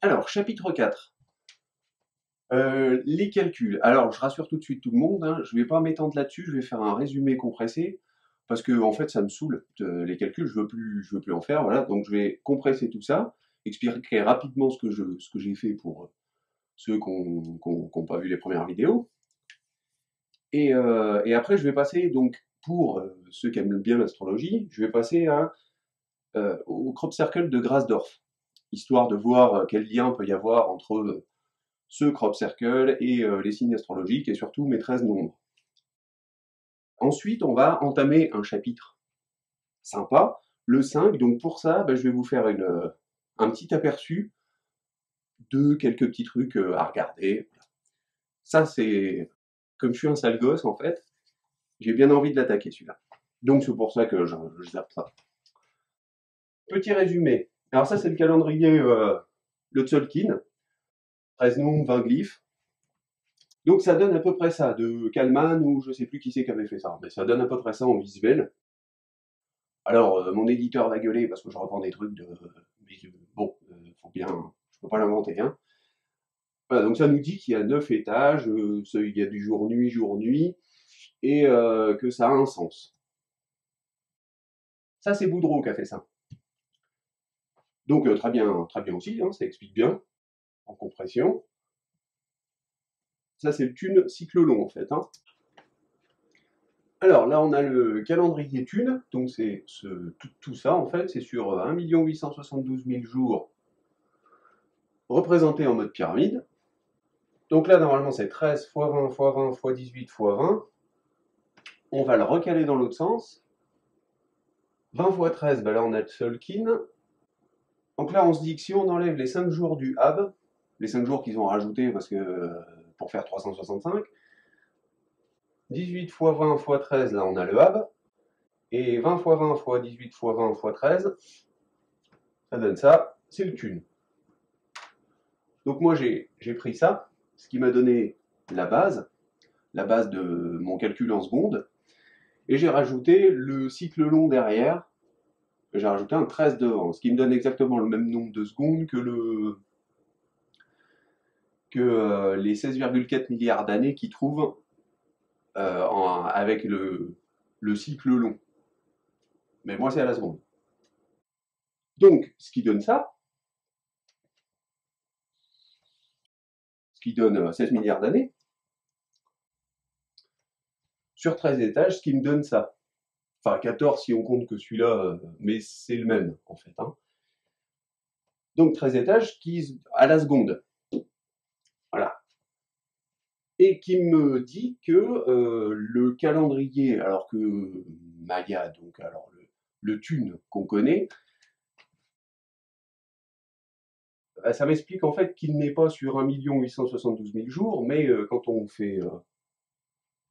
Alors, chapitre 4. Les calculs. Alors, je rassure tout de suite tout le monde, hein, je ne vais pas m'étendre là-dessus, je vais faire un résumé compressé, parce que en fait, ça me saoule, les calculs, je veux plus en faire, voilà. Donc je vais compresser tout ça, expliquer rapidement ce que j'ai fait pour ceux qui n'ont pas vu les premières vidéos. Et après, je vais passer, donc, pour ceux qui aiment bien l'astrologie, je vais passer au crop circle de Grasdorf, histoire de voir quel lien peut y avoir entre ce crop circle et les signes astrologiques, et surtout mes 13 nombres. Ensuite, on va entamer un chapitre sympa, le 5. Donc pour ça, je vais vous faire un petit aperçu de quelques petits trucs à regarder. Ça, c'est... Comme je suis un sale gosse, en fait, j'ai bien envie de l'attaquer, celui-là. Donc c'est pour ça que je zappe ça. Petit résumé. Alors ça, c'est le calendrier le Tzolk'in. 13 nombres, 20 glyphes. Donc ça donne à peu près ça, de Kalman, ou je sais plus qui c'est qui avait fait ça, mais ça donne à peu près ça en visuel. Alors, mon éditeur va gueuler parce que je reprends des trucs de... Mais bon, faut bien... Je peux pas l'inventer, hein. Voilà, donc ça nous dit qu'il y a 9 étages, il y a du jour-nuit, et que ça a un sens. Ça, c'est Boudreau qui a fait ça. Donc très bien aussi, hein, ça explique bien, en compression. Ça, c'est le Thune cycle long, en fait, hein. Alors là, on a le calendrier Thune, donc c'est tout ça, en fait, c'est sur 1 872 000 jours représentés en mode pyramide. Donc là, normalement, c'est 13 x 20 x 20 x 18 x 20. On va le recaler dans l'autre sens. 20 x 13, là, on a le Tzolk'in. Donc là, on se dit que si on enlève les 5 jours du Hab, les 5 jours qu'ils ont rajoutés parce que, pour faire 365, 18 x 20 x 13, là, on a le Hab. Et 20 x 20 x 18 x 20 x 13, ça donne ça, c'est le Thune. Donc moi, j'ai pris ça, ce qui m'a donné la base de mon calcul en secondes, et j'ai rajouté le cycle long derrière, j'ai rajouté un 13 devant, ce qui me donne exactement le même nombre de secondes que les 16,4 milliards d'années qu'ils trouvent avec le cycle long. Mais moi, c'est à la seconde. Donc, ce qui donne ça, ce qui donne 16 milliards d'années, sur 13 étages, ce qui me donne ça. Enfin, 14 si on compte que celui-là, mais c'est le même, en fait, hein. Donc 13 étages à la seconde. Voilà. Et qui me dit que le calendrier, alors que Maya, donc alors le Thune qu'on connaît, ça m'explique en fait qu'il n'est pas sur 1 872 000 jours, mais quand on fait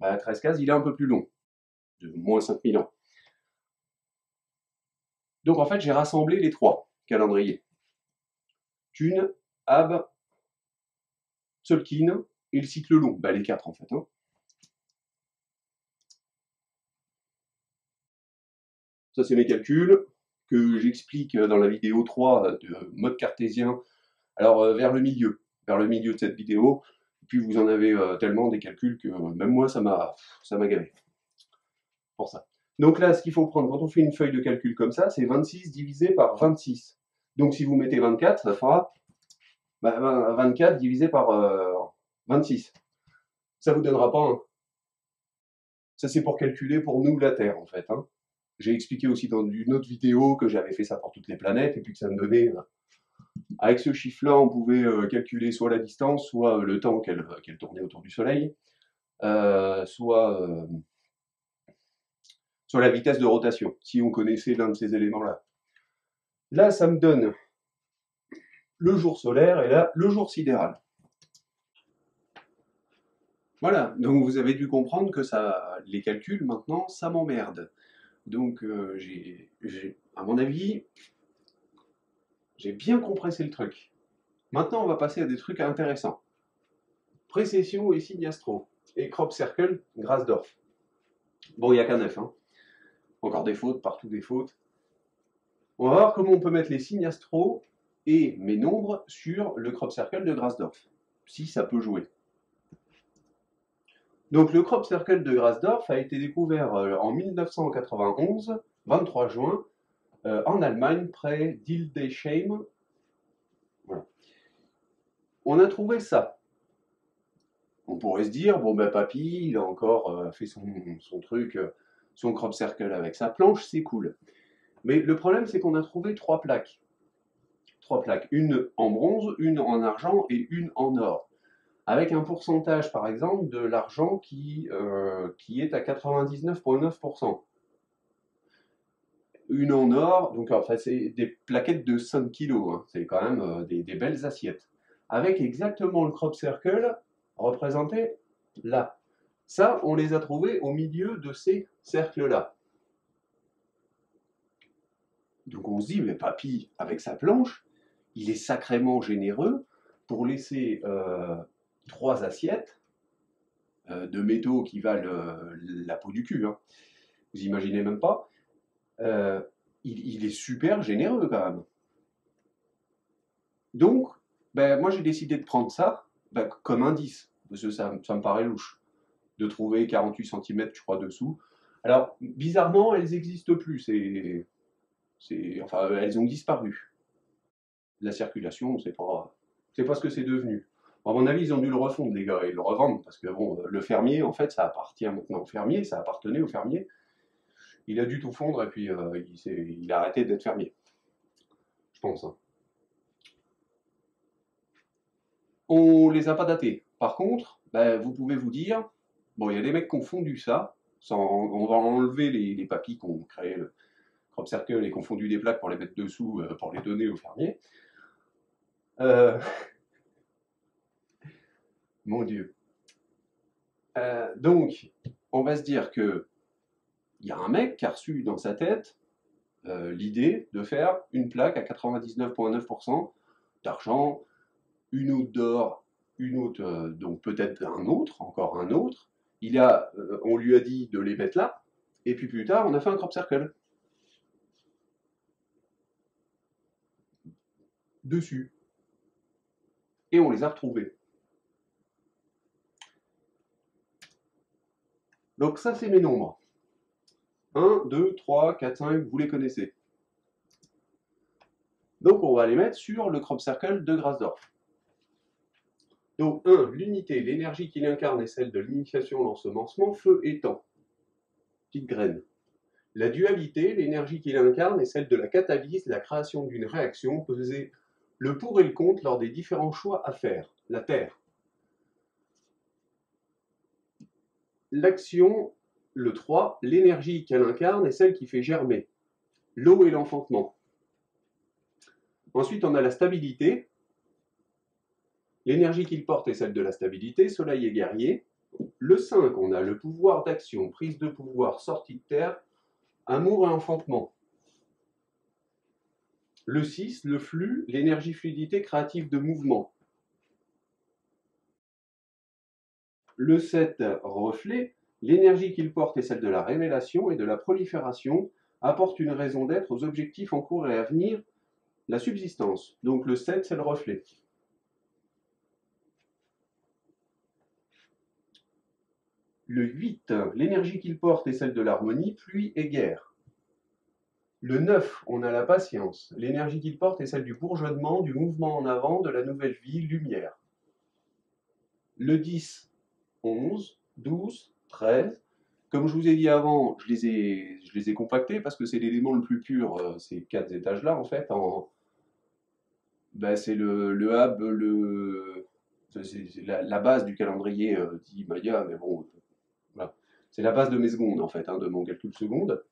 13 cases, il est un peu plus long, de moins 5000 ans. Donc en fait, j'ai rassemblé les trois calendriers. Thune, Hab, Tzolk'in et le cycle long, les quatre en fait, hein. Ça, c'est mes calculs que j'explique dans la vidéo 3 de mode cartésien. Alors, vers le milieu de cette vidéo. Et puis, vous en avez tellement des calculs que même moi, ça m'a gavé. Pour ça. Donc là, ce qu'il faut prendre, quand on fait une feuille de calcul comme ça, c'est 26 divisé par 26. Donc, si vous mettez 24, ça fera 24 divisé par 26. Ça vous donnera pas 1. Ça, c'est pour calculer pour nous la Terre, en fait, hein. J'ai expliqué aussi dans une autre vidéo que j'avais fait ça pour toutes les planètes, et puis que ça me donnait... Avec ce chiffre-là, on pouvait calculer soit la distance, soit le temps qu'elle tournait autour du Soleil, soit la vitesse de rotation, si on connaissait l'un de ces éléments-là. Là, ça me donne le jour solaire, et là, le jour sidéral. Voilà, donc vous avez dû comprendre que les calculs, maintenant, ça m'emmerde. Donc, à mon avis, j'ai bien compressé le truc. Maintenant, on va passer à des trucs intéressants. Précession et signe astro. Et crop circle, Grasdorf. Bon, il n'y a qu'un 9, hein. Encore des fautes, partout des fautes. On va voir comment on peut mettre les signes astro et mes nombres sur le crop circle de Grasdorf, si ça peut jouer. Donc le crop circle de Grasdorf a été découvert en 1991, 23 juin, en Allemagne, près d'Hildesheim. Voilà. On a trouvé ça. On pourrait se dire, bon ben papy, il a encore fait son truc, son crop circle avec sa planche, c'est cool. Mais le problème, c'est qu'on a trouvé trois plaques. Trois plaques, une en bronze, une en argent et une en or. Avec un pourcentage, par exemple, de l'argent qui est à 99,9%. Une en or, donc enfin, c'est des plaquettes de 5 kg, hein. C'est quand même des belles assiettes. Avec exactement le crop circle représenté là. Ça, on les a trouvés au milieu de ces cercles-là. Donc on se dit, mais papy, avec sa planche, il est sacrément généreux pour laisser trois assiettes de métaux qui valent la peau du cul. Hein. Vous imaginez même pas. Il est super généreux quand même. Donc, ben, moi j'ai décidé de prendre ça ben, comme indice, parce que ça me paraît louche, de trouver 48 cm, je crois, dessous. Alors, bizarrement, elles n'existent plus, enfin, elles ont disparu. La circulation, c'est pas ce que c'est devenu. À mon avis, ils ont dû le refondre, les gars, et le revendre, parce que bon, le fermier, en fait, ça appartient maintenant au fermier, ça appartenait au fermier. Il a dû tout fondre, et puis il a arrêté d'être fermier. Je pense. Hein. On les a pas datés. Par contre, ben, vous pouvez vous dire, bon, il y a des mecs qui ont fondu ça, on va enlever les papilles qui ont créé le crop circle et qui ont fondu des plaques pour les mettre dessous, pour les donner aux fermiers. Euh, Mon Dieu. Donc, on va se dire que il y a un mec qui a reçu dans sa tête l'idée de faire une plaque à 99,9% d'argent, une autre d'or, une autre, donc peut-être un autre, encore un autre. On lui a dit de les mettre là, et puis plus tard, on a fait un crop circle dessus, et on les a retrouvés. Donc ça, c'est mes nombres. 1, 2, 3, 4, 5, vous les connaissez. Donc on va les mettre sur le crop circle de Grasdorf. Donc 1, l'unité, l'énergie qu'il incarne est celle de l'initiation, l'ensemencement, feu et temps. Petite graine. La dualité, l'énergie qu'il incarne est celle de la catalyse, la création d'une réaction, peser le pour et le contre lors des différents choix à faire. La Terre. L'action, le 3, l'énergie qu'elle incarne est celle qui fait germer. L'eau et l'enfantement. Ensuite, on a la stabilité. L'énergie qu'il porte est celle de la stabilité, soleil et guerrier. Le 5, on a le pouvoir d'action, prise de pouvoir, sortie de terre, amour et enfantement. Le 6, le flux, l'énergie fluidité créative de mouvement. Le 7, reflet, l'énergie qu'il porte est celle de la révélation et de la prolifération, apporte une raison d'être aux objectifs en cours et à venir, la subsistance. Donc le 7, c'est le reflet. Le 8, l'énergie qu'il porte est celle de l'harmonie, pluie et guerre. Le 9, on a la patience. L'énergie qu'il porte est celle du bourgeonnement, du mouvement en avant, de la nouvelle vie, lumière. Le 10, 11, 12, 13. Comme je vous ai dit avant, je les ai compactés parce que c'est l'élément le plus pur, ces quatre étages-là, en fait. Ben, c'est le hab, c'est la base du calendrier dit Maya, mais bon, voilà. C'est la base de mes secondes, en fait, hein, de mon calcul seconde.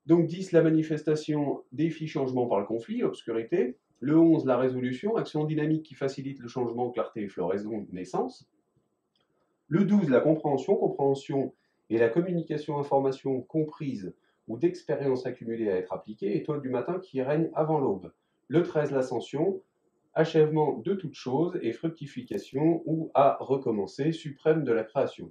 Donc 10, la manifestation, défi, changement par le conflit, obscurité. Le 11, la résolution, action dynamique qui facilite le changement, clarté et floraison, naissance. Le 12, la compréhension, compréhension et la communication, information comprise ou d'expérience accumulée à être appliquée, étoile du matin qui règne avant l'aube. Le 13, l'ascension, achèvement de toute chose et fructification ou à recommencer, suprême de la création.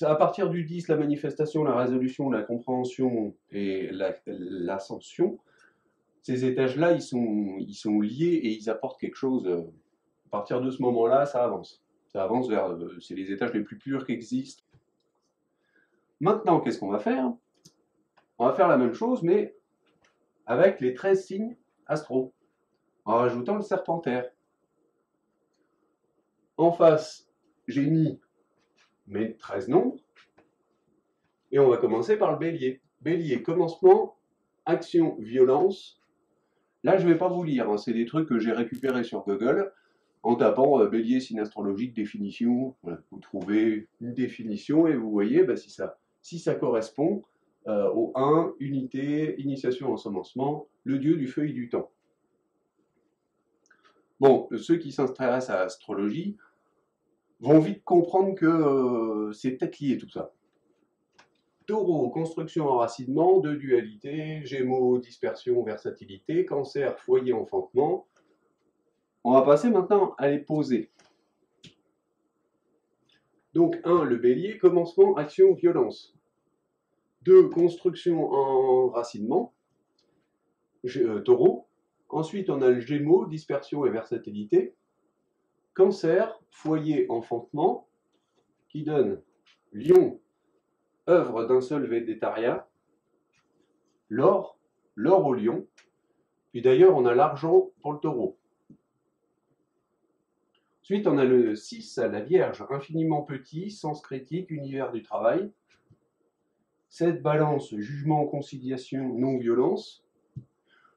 à partir du 10, la manifestation, la résolution, la compréhension et l'ascension, ces étages-là, ils sont liés et ils apportent quelque chose. À partir de ce moment-là, ça avance. Ça avance vers... c'est les étages les plus purs qui existent. Maintenant, qu'est-ce qu'on va faire? On va faire la même chose, mais avec les 13 signes astro, en rajoutant le serpentaire. En face, j'ai mis mes 13 nombres, et on va commencer par le bélier. Bélier, commencement, action, violence. Là, je ne vais pas vous lire, hein, c'est des trucs que j'ai récupérés sur Google, en tapant bélier, signe astrologique, définition. Voilà, vous trouvez une définition, et vous voyez bah, si ça correspond au 1, unité, initiation, ensemencement, le dieu du feu et du temps. Bon, ceux qui s'intéressent à l'astrologie vont vite comprendre que c'est peut-être lié tout ça. Taureau, construction, enracinement, deux dualités, Gémeaux, dispersion, versatilité, Cancer, foyer, enfantement. On va passer maintenant à les poser. Donc 1, le bélier, commencement, action, violence. 2, construction, enracinement, taureau. Ensuite, on a le Gémeaux, dispersion et versatilité. Cancer, foyer, enfantement, qui donne Lion, œuvre d'un seul végétarien, l'or au lion, puis d'ailleurs on a l'argent pour le taureau. Ensuite on a le 6, la Vierge, infiniment petit, sens critique, univers du travail. 7, Balance, jugement, conciliation, non-violence.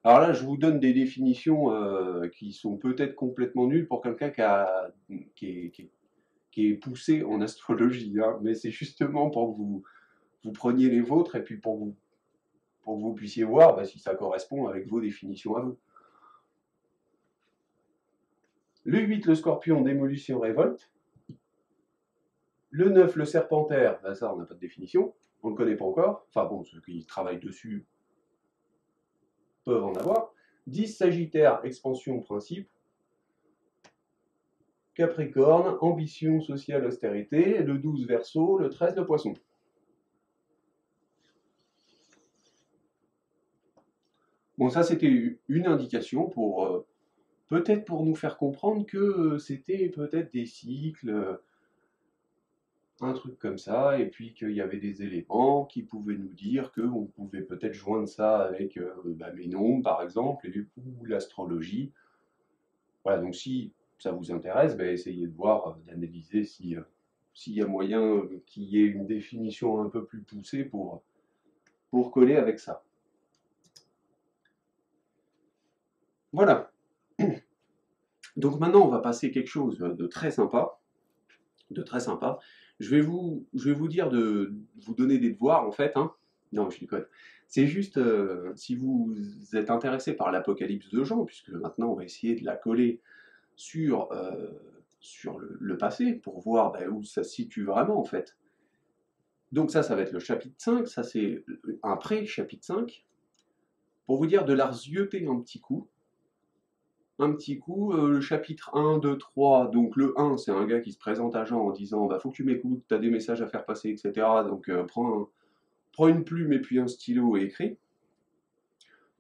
Alors là, je vous donne des définitions qui sont peut-être complètement nulles pour quelqu'un qui est poussé en astrologie, hein, mais c'est justement pour que vous preniez les vôtres et puis pour que vous puissiez voir bah, si ça correspond avec vos définitions à vous. Le 8, le Scorpion, démolition, révolte. Le 9, le Serpentaire, ben ça on n'a pas de définition, on ne le connaît pas encore. Enfin bon, ceux qui travaillent dessus peuvent en avoir. 10, Sagittaire, expansion, principe. Capricorne, ambition, sociale, austérité. Le 12, Verseau. Le 13, le Poisson. Bon, ça c'était une indication pour peut-être pour nous faire comprendre que c'était peut-être des cycles, un truc comme ça, et puis qu'il y avait des éléments qui pouvaient nous dire qu'on pouvait peut-être joindre ça avec bah, mes nombres par exemple, ou l'astrologie. Voilà, donc si ça vous intéresse, bah, essayez de voir, d'analyser s'il y a moyen qu'il y ait une définition un peu plus poussée pour coller avec ça. Voilà. Donc maintenant, on va passer quelque chose de très sympa. Je vais vous dire de vous donner des devoirs, en fait. Hein. Non, je déconne. C'est juste, si vous êtes intéressé par l'Apocalypse de Jean, puisque maintenant on va essayer de la coller sur le passé, pour voir bah, où ça se situe vraiment, en fait. Donc ça va être le chapitre 5, ça c'est un pré-chapitre 5, pour vous dire de la zioter un petit coup. Le chapitre 1, 2, 3, donc le 1, c'est un gars qui se présente à Jean en disant bah, « faut que tu m'écoutes, t'as des messages à faire passer, etc. » Donc prends une plume et puis un stylo et écris.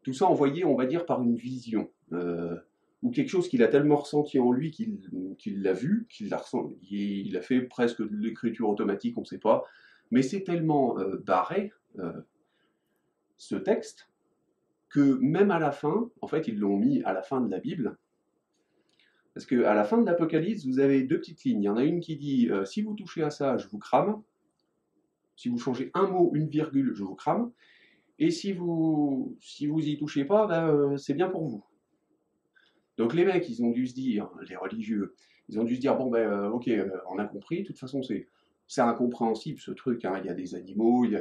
Tout ça envoyé, on va dire, par une vision, ou quelque chose qu'il a tellement ressenti en lui qu'il l'a vu, qu'il l'a ressenti, il a fait presque de l'écriture automatique, on ne sait pas, mais c'est tellement barré, ce texte, que même à la fin, en fait ils l'ont mis à la fin de la Bible, parce qu'à la fin de l'Apocalypse, vous avez deux petites lignes. Il y en a une qui dit si vous touchez à ça, je vous crame. Si vous changez un mot, une virgule, je vous crame. Et si vous y touchez pas, ben, c'est bien pour vous. » Donc les mecs, ils ont dû se dire, les religieux, ils ont dû se dire bon ben ok, on a compris. De toute façon, c'est incompréhensible ce truc. Hein. Il y a des animaux, il y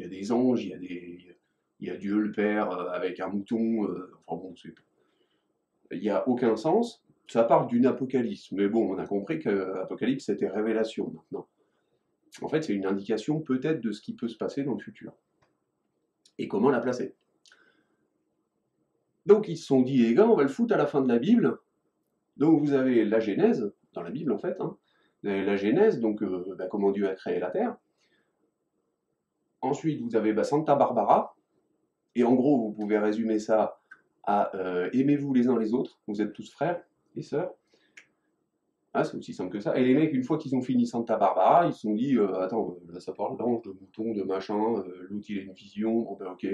a des anges, il y a Dieu le Père avec un mouton. Enfin bon, il n'y a aucun sens. Ça parle d'une apocalypse, mais bon, on a compris que apocalypse c'était révélation maintenant. En fait, c'est une indication peut-être de ce qui peut se passer dans le futur. Et comment la placer. Donc ils se sont dit, les gars, on va le foutre à la fin de la Bible. Donc vous avez la Genèse, dans la Bible en fait, hein. La Genèse, donc bah, comment Dieu a créé la Terre. Ensuite, vous avez Santa Barbara. Et en gros, vous pouvez résumer ça à aimez-vous les uns les autres. Vous êtes tous frères et sœurs. Ah, c'est aussi simple que ça. Et les mecs, une fois qu'ils ont fini Santa Barbara, ils se sont dit attends, là ça parle d'ange, de mouton, de machin, l'autre il a une vision, bon ben ok,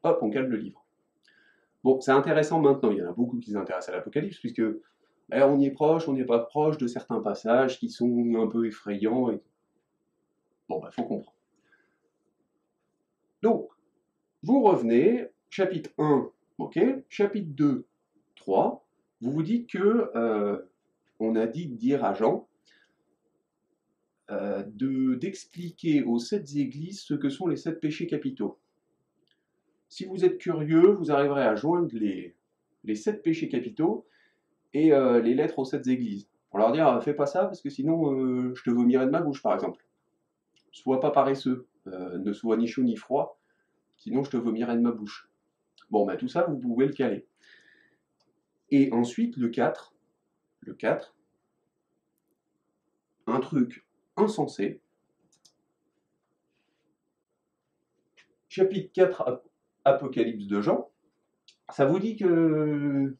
hop, on calme le livre. Bon, c'est intéressant maintenant, il y en a beaucoup qui s'intéressent à l'Apocalypse, puisque on y est proche, on n'est pas proche de certains passages qui sont un peu effrayants. Et... Bon, bah, faut comprendre. Donc, vous revenez, chapitre 1, ok, chapitre 2, 3, vous vous dites que on a dit de dire à Jean d'expliquer aux 7 églises ce que sont les 7 péchés capitaux. Si vous êtes curieux, vous arriverez à joindre les 7 péchés capitaux et les lettres aux 7 églises. On leur dire, fais pas ça parce que sinon je te vomirai de ma bouche, par exemple. Sois pas paresseux, ne sois ni chaud ni froid, sinon je te vomirai de ma bouche. Bon, ben tout ça, vous pouvez le caler. Et ensuite, le 4, un truc insensé. Chapitre 4, Apocalypse de Jean, ça vous dit que...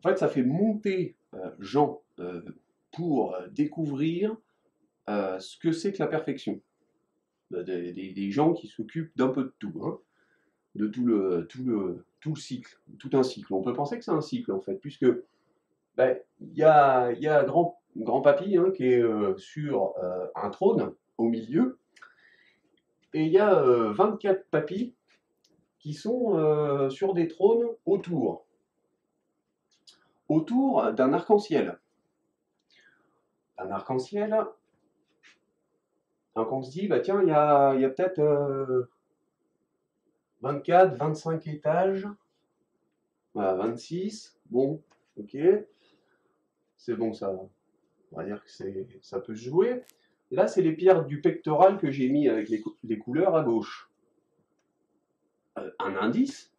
En fait, ça fait monter Jean pour découvrir ce que c'est que la perfection. Des gens qui s'occupent d'un peu de tout, hein, de tout le cycle, tout un cycle. On peut penser que c'est un cycle, en fait, puisque il y a grand papy hein, qui est sur un trône au milieu, et il y a 24 papys qui sont sur des trônes autour d'un arc-en-ciel. Un arc-en-ciel, donc on se dit, bah tiens, il y a peut-être 24, 25 étages, voilà, 26, bon, ok, c'est bon, ça, on va dire que ça peut se jouer. Là, c'est les pierres du pectoral que j'ai mis avec les couleurs à gauche. Un indice,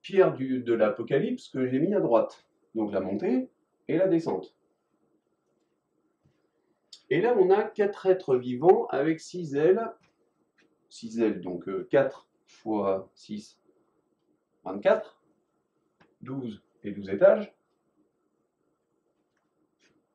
pierre de l'Apocalypse que j'ai mis à droite. Donc la montée et la descente. Et là, on a 4 êtres vivants avec 6 ailes. 6 ailes, donc 4 fois 6, 24. 12 et 12 étages.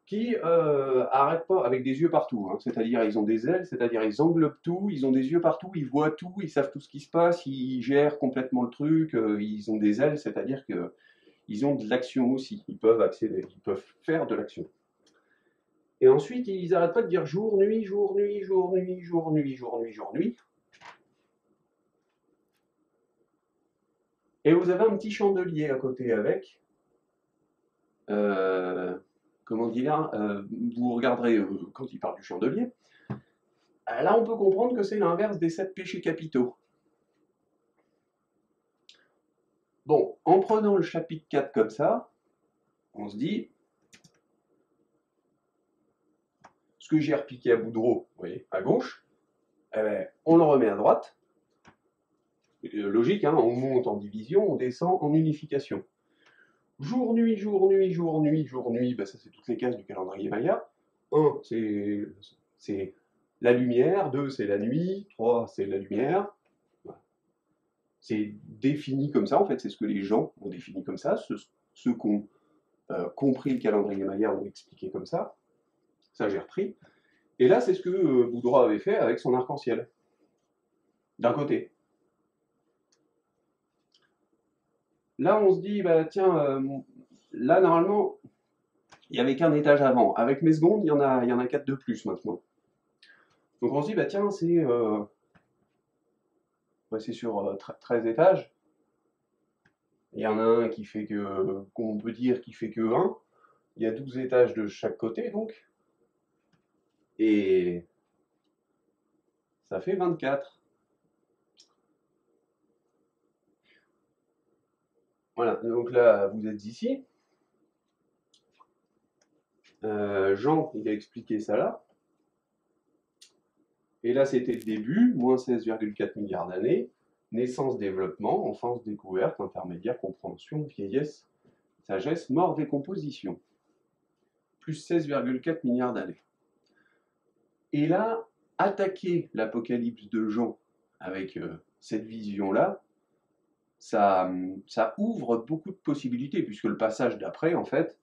Qui arrêtent pas avec des yeux partout. Hein. C'est-à-dire, ils ont des ailes, c'est-à-dire, ils englobent tout, ils ont des yeux partout, ils voient tout, ils savent tout ce qui se passe, ils gèrent complètement le truc, ils ont des ailes, c'est-à-dire qu'ils ont de l'action aussi. Ils peuvent accéder, ils peuvent faire de l'action. Et ensuite, ils n'arrêtent pas de dire jour, nuit, jour, nuit, jour, nuit, jour, nuit, jour, nuit, jour, nuit. Et vous avez un petit chandelier à côté avec. Comment dire, vous regarderez quand il parle du chandelier. Là, on peut comprendre que c'est l'inverse des 7 péchés capitaux. Bon, en prenant le chapitre 4 comme ça, on se dit, ce que j'ai repiqué à Boudreau, vous voyez, à gauche, eh ben, on le remet à droite. Logique, hein, on monte en division, on descend en unification. Jour, nuit, jour, nuit, jour, nuit, jour, nuit, ben ça c'est toutes les cases du calendrier Maya. 1, c'est la lumière, 2, c'est la nuit, 3, c'est la lumière. C'est défini comme ça, en fait, c'est ce que les gens ont défini comme ça, ceux qui ont compris le calendrier Maya ont expliqué comme ça. Ça, j'ai repris. Et là, c'est ce que Boudreau avait fait avec son arc-en-ciel. D'un côté. Là, on se dit, bah tiens, là, normalement, il n'y avait qu'un étage avant. Avec mes secondes, il y en a 4 de plus maintenant. Donc on se dit, bah tiens, c'est sur 13 étages. Il y en a un qui fait qu'on peut dire qui fait que 1. Il y a 12 étages de chaque côté, donc. Et ça fait 24. Voilà, donc là, vous êtes ici. Jean, il a expliqué ça là. Et là, c'était le début, moins 16,4 milliards d'années. Naissance, développement, enfance, découverte, intermédiaire, compréhension, vieillesse, sagesse, mort, décomposition. Plus 16,4 milliards d'années. Et là, attaquer l'Apocalypse de Jean avec cette vision-là, ça ouvre beaucoup de possibilités, puisque le passage d'après, en fait,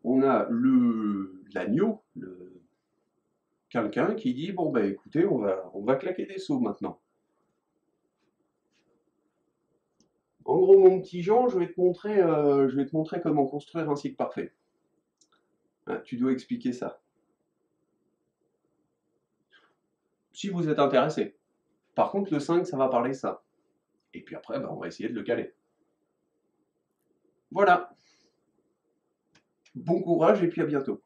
on a l'agneau, quelqu'un qui dit, bon bah écoutez, on va claquer des sceaux maintenant. En gros, mon petit Jean, je vais te montrer comment construire un site parfait. Ah, tu dois expliquer ça. Si vous êtes intéressé. Par contre, le 5, ça va parler ça. Et puis après, bah, on va essayer de le caler. Voilà. Bon courage et puis à bientôt.